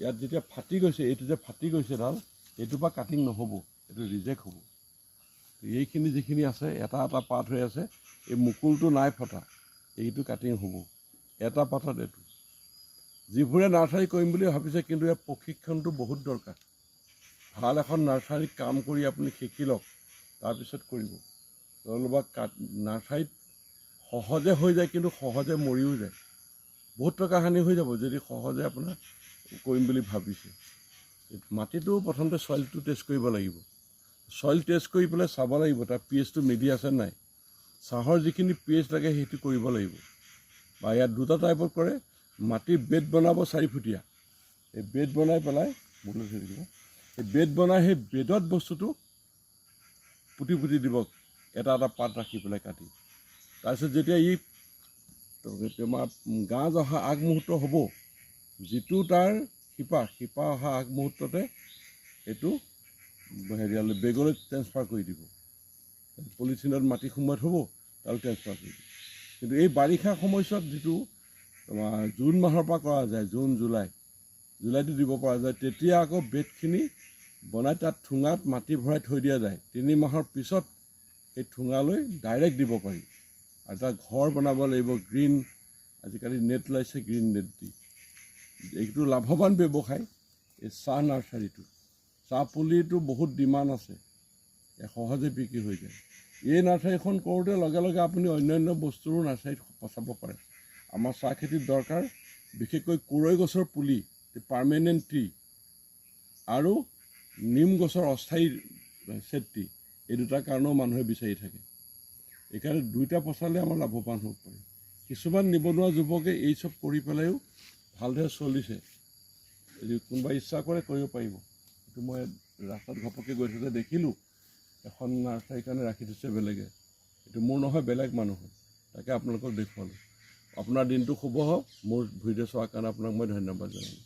ইয়াত যেতিয়া ফাটি গৈছে, এইটো যে ফাটি গৈছে ডাল, এইটোৰ পৰা কাটিং নহ'ব, এইটো ৰিজেক্ট হ'ব। এইখিনি যিখিনি আছে এটা এটা পাত হৈ আছে, এই মুকুলটো নাই ফটা, এইটো কাটিং হ'ব এটা পাতত এইটো। যিবোৰে নাৰ্চাৰী কৰিম বুলি ভাবিছে, কিন্তু ইয়াৰ প্ৰশিক্ষণটো বহুত দৰকাৰ। ভাল এখন নাৰ্চাৰীত কাম কৰি আপুনি শিকি লওক, তাৰপিছত কৰিব। নতুবা নাৰ্চাৰীত সহজে হৈ যায়, কিন্তু সহজে মৰিও যায়। বহুত টকা হানি হৈ যাব যদি সহজে আপোনাৰ কৰিম বুলি ভাবিছে। মাটিটো প্ৰথমতে চইলটো টেষ্ট কৰিব লাগিব। চইল টেষ্ট কৰি পেলাই চাব লাগিব তাৰ pH-টো মিলি আছে নাই। চাহৰ যিখিনি pH লাগে সেইটো কৰিব লাগিব। বা ইয়াত দুটা টাইপত কৰে, মাটিৰ বেড বনাব 4 ফুটীয়া। এই বেড বনাই পেলাই এই বেড বনাই সেই বেডত বস্তুটো পুতি পুতি দিব, এটা এটা পাত ৰাখি পেলাই কাটি। তাৰপিছত যেতিয়া তোমাৰ গাজ অহা আগমুহূৰ্ত হ'ব, যিটো তাৰ শিপা অহা আগমুহূৰ্ততে এইটো বেগলৈ ট্ৰেন্সফাৰ কৰি দিব। পলিথিনত মাটি সোমোৱাই থ'ব, তালৈ ট্ৰেন্সফাৰ কৰি দিব। কিন্তু এই বাৰিষা সময়ছোৱাত যিটো তোমাৰ জুন মাহৰ পৰা কৰা যায়, জুন জুলাইটো দিব পৰা যায়, তেতিয়া আকৌ বেডখিনি বনাই তাত ঠুঙাত মাটি ভৰাই থৈ দিয়া যায়। 3 মাহৰ পিছত সেই ঠুঙালৈ ডাইৰেক্ট দিব পাৰি। আৰু তাত ঘৰ বনাব লাগিব, আজিকালি নেট ওলাইছে, গ্ৰীণ নেট দি। এইটো লাভৱান ব্যৱসায়। এই চাহ নাৰ্চাৰীটো, চাহ পুলিটো বহুত ডিমাণ্ড আছে, সহজে বিক্ৰী হৈ যায়। এই নাৰ্চাৰীখন কৰোঁতে লগে লগে আপুনি অন্যান্য বস্তুৰো নাৰ্চাৰীত পচাব পাৰে। আমাৰ চাহ খেতিত দৰকাৰ বিশেষকৈ কুৰৈ গছৰ পুলি, পাৰ্মানেণ্ট ট্ৰি, আৰু নিম গছৰ অস্থায়ী চেট্ৰি, এই দুটা কাৰণেও মানুহে বিচাৰি থাকে। এইকাৰণে দুইটা পচালে আমাৰ লাভৱান হ'ব পাৰি। কিছুমান নিবনুৱা যুৱকে এই চব কৰি পেলাইও ভালদৰে চলিছে। যদি কোনোবা ইচ্ছা কৰে কৰিব পাৰিব। এইটো মই ৰাস্তাত ঘপককৈ গৈ থাকোঁতে দেখিলোঁ, এখন নাৰ্চাৰীৰ কাৰণে ৰাখি থৈছে বেলেগে। এইটো মোৰ নহয়, বেলেগ মানুহৰ। তাকে আপোনালোকক দেখুৱালোঁ। আপোনাৰ দিনটো শুভ হওক। মোৰ ভিডিঅ' চোৱাৰ কাৰণে আপোনাক মই ধন্যবাদ জনালোঁ।